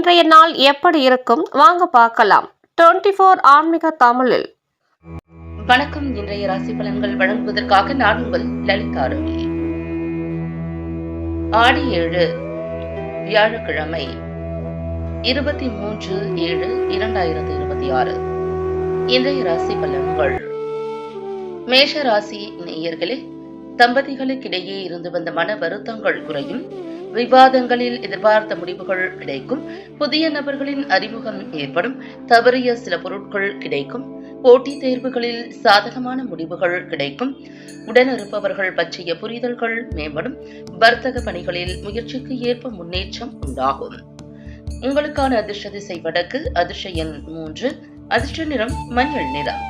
இன்றைய நாள் எப்படி இருக்கும் வாங்க பார்க்கலாம். 24 ஆன்மீக தமிழில். வணக்கம். இன்றைய ராசி பலன்கள் வழங்குவதற்காக நான் உங்கள் லலிதாரவி. ஆடி 7 வியாழக்கிழமை 23/7/2026. இன்றைய ராசி பலன்கள். மேஷ ராசி நேயர்களே, தம்பதிகளுக்கிடையே இருந்து வந்த மன வருத்தங்கள் குறையும். விவாதங்களில் எதிர்பார்த்த முடிவுகள் கிடைக்கும். புதிய நபர்களின் அறிமுகம் ஏற்படும். தவறிய சில பொருட்கள் கிடைக்கும். போட்டித் தேர்வுகளில் சாதகமான முடிவுகள் கிடைக்கும். உடனிருப்பவர்கள் பற்றிய புரிதல்கள் மேம்படும். வர்த்தக பணிகளில் முயற்சிக்கு ஏற்ப முன்னேற்றம் உண்டாகும். உங்களுக்கான அதிர்ஷ்ட திசை வடக்கு. அதிர்ஷ்ட எண் 3. அதிர்ஷ்ட நிறம் மஞ்சள் நிறம்.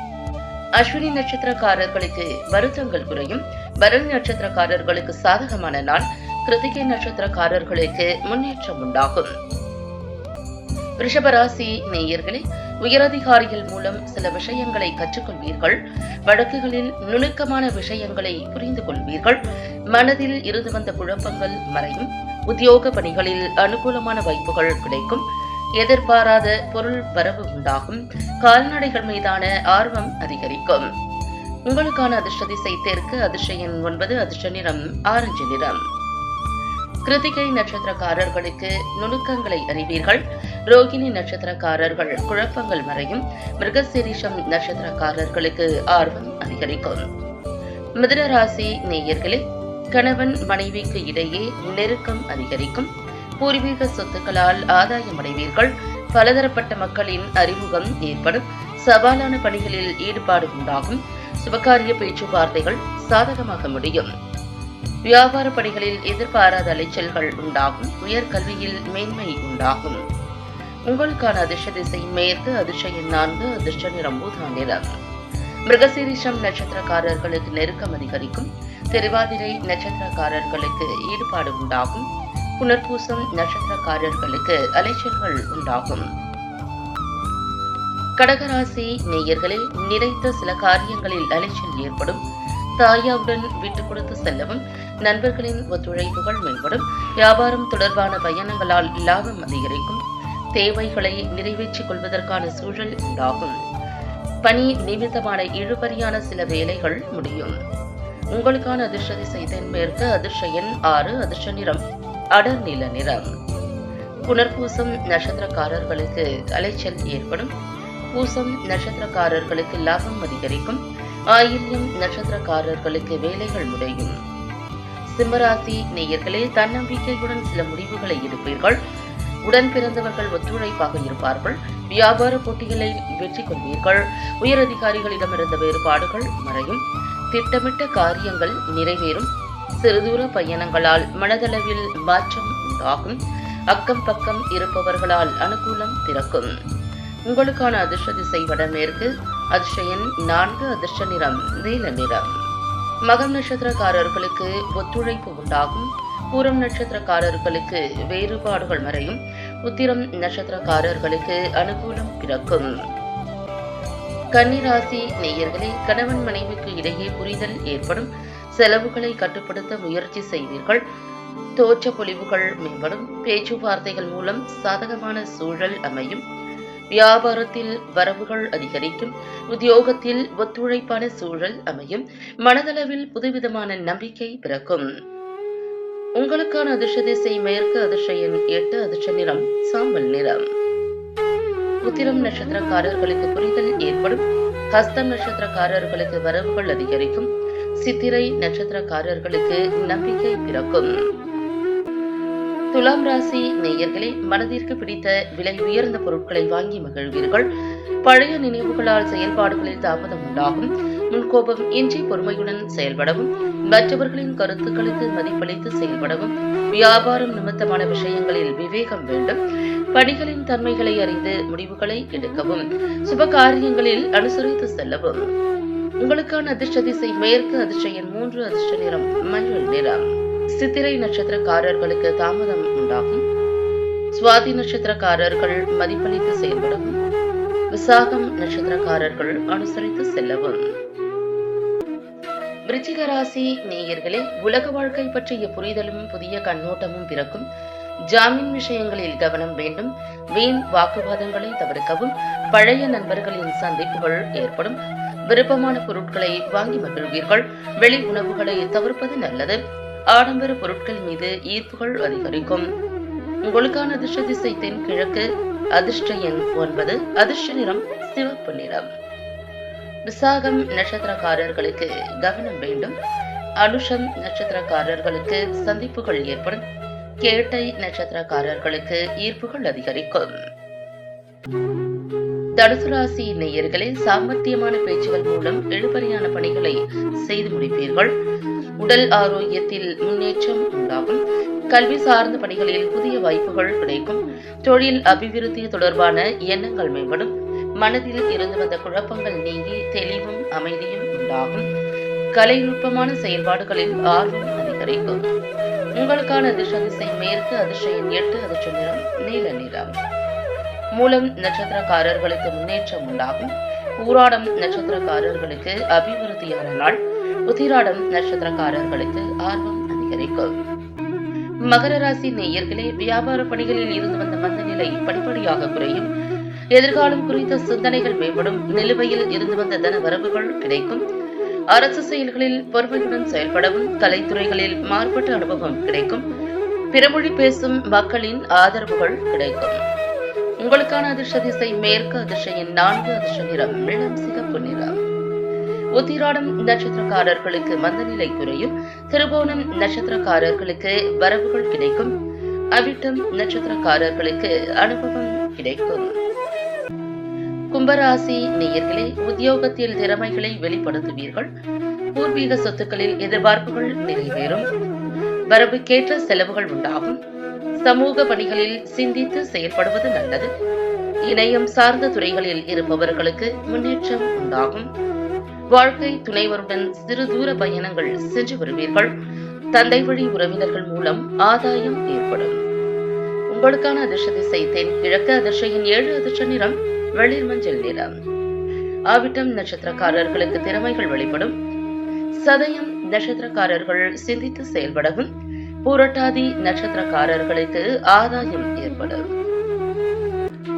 அஸ்வினி நட்சத்திரக்காரர்களுக்கு வருத்தங்கள் குறையும். பரணி நட்சத்திரக்காரர்களுக்கு சாதகமான நாள். கிருத்திகை நட்சத்திரக்காரர்களுக்கு முன்னேற்றம் உண்டாகும். ரிஷபராசி நேயர்களே, உயரதிகாரிகள் மூலம் சில விஷயங்களை கற்றுக்கொள்வீர்கள். வழக்குகளில் நுணுக்கமான விஷயங்களை புரிந்து கொள்வீர்கள். மனதில் இருந்து வந்த குழப்பங்கள் மறையும். உத்தியோக பணிகளில் அனுகூலமான வாய்ப்புகள் கிடைக்கும். எதிர்பாராத பொருள் வரவு உண்டாகும். கால்நடைகள் மீதான ஆர்வம் அதிகரிக்கும். உங்களுக்கான அதிர்ஷ்ட திசை தெற்கு. அதிர்ஷ்ட எண் 9. அதிர்ஷ்ட நிறம் ஆரஞ்சு நிறம். கிருத்திகை நட்சத்திரக்காரர்களுக்கு நுணுக்கங்களை அறிவீர்கள். ரோகிணி நட்சத்திரக்காரர்கள் குழப்பங்கள் மறையும். மிருகசீரிஷம் நட்சத்திரக்காரர்களுக்கு ஆர்வம் அதிகரிக்கும். மிதுன ராசி நேயர்களே, கணவன் மனைவிக்கு இடையே நெருக்கம் அதிகரிக்கும். பூர்வீக சொத்துக்களால் ஆதாயம் அடைவீர்கள். பலதரப்பட்ட மக்களின் அறிமுகம் ஏற்படும். சவாலான பணிகளில் ஈடுபாடு உண்டாகும். சுபகாரிய பேச்சுவார்த்தைகள் சாதகமாக முடியும். வியாபார பணிகளில் எதிர்பாராத அலைச்சல்கள் உண்டாகும். உயர்கல்வியில் மேன்மை உண்டாகும். உங்களுக்கான அதிர்ஷ்ட திசை மேற்கு. அதிர்ஷ்ட எண் 4. அதிர்ஷ்ட நிறம் ஊதா நிறம். மிருகசீரிஷம் நட்சத்திரக்காரர்களுக்கு நெருக்கம் அதிகரிக்கும். திருவாதிரை நட்சத்திரக்காரர்களுக்கு ஈடுபாடு உண்டாகும். புனர்பூசம் நட்சத்திரக்காரர்களுக்கு அலைச்சல்கள் உண்டாகும். கடகராசி நேயர்களே, நினைத்த சில காரியங்களில் அலைச்சல் ஏற்படும். தாயாவுடன் விட்டுக் கொடுத்து செல்லவும். நண்பர்களின் ஒத்துழைப்புகள் மேம்படும். வியாபாரம் தொடர்பான பயணங்களால் லாபம் அதிகரிக்கும். தேவைகளை நிறைவேற்றிக் கொள்வதற்கான சூழல் உண்டாகும். பணி நிமித்தமான இழுபறியான சில வேலைகள் முடியும். உங்களுக்கான அதிர்ஷ்ட திசை தென்மேற்கு. அதிர்ஷ்ட எண் 6. அதிர்ஷ்ட நிறம் அடர் நீல நிறம். புனர்பூசம் நட்சத்திரக்காரர்களுக்கு அலைச்சல் ஏற்படும். பூசம் நட்சத்திரக்காரர்களுக்கு லாபம் அதிகரிக்கும். ஆயில்யம் நட்சத்திரக்காரர்களுக்கு வேலைகள் முடியும். சிம்மராசி நேயர்களே, தன்னம்பிக்கையுடன் சில முடிவுகளை எடுப்பீர்கள். உடன் பிறந்தவர்கள் ஒத்துழைப்பாக இருப்பார்கள். வியாபார போட்டிகளை வெற்றி கொள்வீர்கள். உயரதிகாரிகளிடமிருந்த வேறுபாடுகள் மறையும். திட்டமிட்ட காரியங்கள் நிறைவேறும். சிறுதூர பயணங்களால் மனதளவில் மாற்றம் உண்டாகும். அக்கம் பக்கம் இருப்பவர்களால் அனுகூலம் பிறக்கும். உங்களுக்கான அதிர்ஷ்ட திசை வடமேற்கு. அதிர்ஷ்ட எண் 4. அதிர்ஷ்ட நிறம் நீல நிறம். மகம் நட்சத்திரக்காரர்களுக்கு ஒத்துழைப்பு உண்டாகும். பூரம் நட்சத்திரக்காரர்களுக்கு வேறுபாடுகள் மறையும். உத்திரம் நட்சத்திரக்காரர்களுக்கு அனுகூலம் பிறக்கும். கன்னிராசி நேயர்களே, கணவன் மனைவிக்கு இடையே புரிதல் ஏற்படும். செலவுகளை கட்டுப்படுத்த முயற்சி செய்வீர்கள். தோற்ற பொலிவுகள் மேம்படும். பேச்சுவார்த்தைகள் மூலம் சாதகமான சூழல் அமையும். வியாபாரத்தில் வரவுகள் அதிகரிக்கும். உத்தியோகத்தில் ஒத்துழைப்பான சூழல் அமையும். மனதளவில் புதுவிதமான நம்பிக்கை பிறக்கும். உங்களுக்கான அதிர்ஷ்ட திசை மேற்கு. அதிர்ஷ்ட எண் 8. அதிர்ஷ்ட நிறம் சாம்பல் நிறம். உத்திரம் நட்சத்திரக்காரர்களுக்கு புரிதல் ஏற்படும். ஹஸ்தம் நட்சத்திரக்காரர்களுக்கு வரவுகள் அதிகரிக்கும். சித்திரை நட்சத்திரக்காரர்களுக்கு நம்பிக்கை பிறக்கும். துலாம் ராசி நேயர்களே, மனதிற்கு பிடித்த விலை உயர்ந்த பொருட்களை வாங்கி மகிழ்வீர்கள். பழைய நினைவுகளால் செயல்பாடுகளில் தாமதம் உண்டாகும். முன்கோபம் இன்றி பொறுமையுடன் செயல்படவும். மற்றவர்களின் கருத்துக்களுக்கு மதிப்பளித்து செயல்படவும். வியாபாரம் நிமித்தமான விஷயங்களில் விவேகம் வேண்டும். பணிகளின் தன்மைகளை அறிந்து முடிவுகளை எடுக்கவும். சுப காரியங்களில் அனுசரித்து செல்லவும். உங்களுக்கான அதிர்ஷ்ட திசை மேற்கு. அதிர்ஷ்ட எண் 3. அதிர்ஷ்ட நிறம் மஞ்சள் நிறம். சித்திரை நட்சத்திரக்காரர்களுக்கு தாமதம் உண்டாகும். சுவாதி நட்சத்திரக்காரர்கள் மதிப்பளித்து செயல்படவும். விசாகம் நட்சத்திரக்காரர்கள் அனுசரித்து செல்லவும். விருச்சிக ராசி நேயர்களே, உலக வாழ்க்கை பற்றிய புரிதலும் புதிய கண்ணோட்டமும் பிறக்கும். ஜாமீன் விஷயங்களில் கவனம் வேண்டும். வீண் வாக்குவாதங்களை தவிர்க்கவும். பழைய நண்பர்களின் சந்திப்புகள் ஏற்படும். விருப்பமான பொருட்களை வாங்கி மகிழ்வீர்கள். வெளி உணவுகளை தவிர்ப்பது நல்லது. ஆடம்பர பொருட்கள் மீது ஈர்ப்புகள் அதிகரிக்கும். உங்களுக்கான அதிர்ஷ்ட திசை தென்கிழக்கு. அதிர்ஷ்ட எண் 9. அதிர்ஷ்ட நிறம் சிவப்பு நிறம். விசாகம் நட்சத்திரக்காரர்களுக்கு கவனம் வேண்டும். அனுஷம் நட்சத்திரக்காரர்களுக்கு சந்திப்புகள் ஏற்படும். கேட்டை நட்சத்திரக்காரர்களுக்கு ஈர்ப்புகள் அதிகரிக்கும். தனுசு ராசி நேயர்களே, சாமர்த்தியமான பேச்சுகள் மூலம் இழுபறியான பணிகளை செய்து முடிப்பீர்கள். உடல் ஆரோக்கியத்தில் முன்னேற்றம் உண்டாகும். கல்வி சார்ந்த பணிகளில் புதிய வாய்ப்புகள் கிடைக்கும். தொழில் அபிவிருத்தி தொடர்பான எண்ணங்கள் மேம்படும். மனதில் இருந்து வந்த குழப்பங்கள் நீங்கி தெளிவும் அமைதியும் உண்டாகும். கலைநுட்பமான செயல்பாடுகளில் ஆர்வம் அதிகரிக்கும். உங்களுக்கான அதிர்ஷ்ட திசை மேற்கு. அதிர்ஷ்ட எண் 8. அதிர்ஷ்ட நிறம் நீல நிறம். மூலம் நட்சத்திரக்காரர்களுக்கு முன்னேற்றம் உண்டாகும். பூராடம் நட்சத்திரக்காரர்களுக்கு அபிவிருத்தியான நாள். உத்திராடம் நட்சத்திரக்காரர்களுக்கு ஆர்வம் அதிகரிக்கும். மகர ராசி நேயர்களே, வியாபார பணிகளில் இருந்து வந்த மந்த நிலை படிப்படியாக குறையும். எதிர்காலம் குறித்த சிந்தனைகள் மேம்படும். நிலுவையில் இருந்து வந்த தன வரவுகள் கிடைக்கும். அரசு செயல்களில் பொறுமையுடன் செயல்படவும். கலைத்துறைகளில் மாறுபட்ட அனுபவம் கிடைக்கும். பிறமொழி பேசும் மக்களின் ஆதரவுகள் கிடைக்கும். உங்களுக்கான அதிர்ஷ்ட திசை மேற்கு. அதிர்ஷ்ட எண் 4. அதிர்ஷ்ட நிறம் இளம் சிகப்பு நிறம். உத்திராடம் நட்சத்திரக்காரர்களுக்கு மந்த நிலை குறையும். திருவோணம் நட்சத்திரக்காரர்களுக்கு வரவுகள் கிடைக்கும். அவிட்டம் நட்சத்திரக்காரர்களுக்கு அனுபவம் கிடைக்கும். கும்பராசி நேயர்களே, உத்தியோகத்தில் திறமைகளை வெளிப்படுத்துவீர்கள். பூர்வீக சொத்துக்களில் எதிர்பார்ப்புகள் நிறைவேறும். வரவுக்கேற்ற செலவுகள் உண்டாகும். சமூக பணிகளில் சிந்தித்து செயல்படுவது நல்லது. இணையம் சார்ந்த துறைகளில் இருப்பவர்களுக்கு முன்னேற்றம் உண்டாகும். வாழ்க்கை துணைவருடன் சிறு தூர பயணங்கள் சென்று வருவீர்கள். தந்தை வழி உறவினர்கள் மூலம் ஆதாயம் ஏற்படும். உங்களுக்கான அதிர்ஷ்ட திசை தென்கிழக்கு. அதிர்ஷ்ட எண் 7. அதிர்ஷ்ட நிறம் வெளிர் மஞ்சள் நிறம். ஆவிட்டம் நட்சத்திரக்காரர்களுக்கு திறமைகள் வெளிப்படும். சதயம் நட்சத்திரக்காரர்கள் சிந்தித்து செயல்படவும். பூரட்டாதி நட்சத்திரக்காரர்களுக்கு ஆதாயம் ஏற்படும்.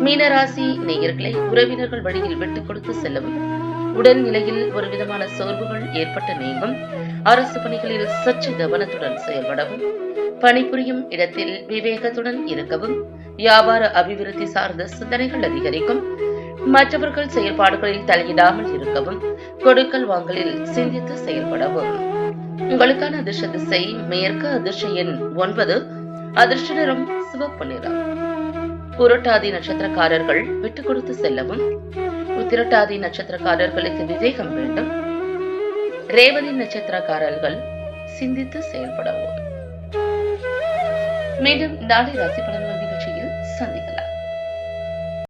மீனராசி நேயர்களை, உறவினர்கள் வழியில் விட்டுக் கொடுத்து செல்லவும். உடல் நிலையில் ஒரு விதமான சோர்வுகள் ஏற்பட்டு நீங்கும். அரசு பணிகளில் சற்று கவனத்துடன் செயல்படவும். பணிபுரியும் இடத்தில் விவேகத்துடன் இருக்கவும். வியாபார அபிவிருத்தி சார்ந்த சிந்தனைகள் அதிகரிக்கும். மற்றவர்கள் செயல்பாடுகளில் தலையிடாமல் இருக்கவும். கொடுக்கல் வாங்கலில் சிந்தித்து செயல்படவும். உங்களுக்கான அதிர்ஷ்ட திசை மேற்கு. அதிர்ஷ்ட எண் 9. அதிர்ஷ்ட நிறம் சிவப்பு நிறம். புரட்டாதி நட்சத்திரக்காரர்கள் விட்டுக் கொடுத்து செல்லவும். உத்திரட்டாதி நட்சத்திரக்காரர்களுக்கு விவேகம் வேண்டும். ரேவதி நட்சத்திரக்காரர்கள் சிந்தித்து செயல்படவும். மீண்டும் நாளை ராசி பலன்கள் நிகழ்ச்சியில் சந்திக்கலாம்.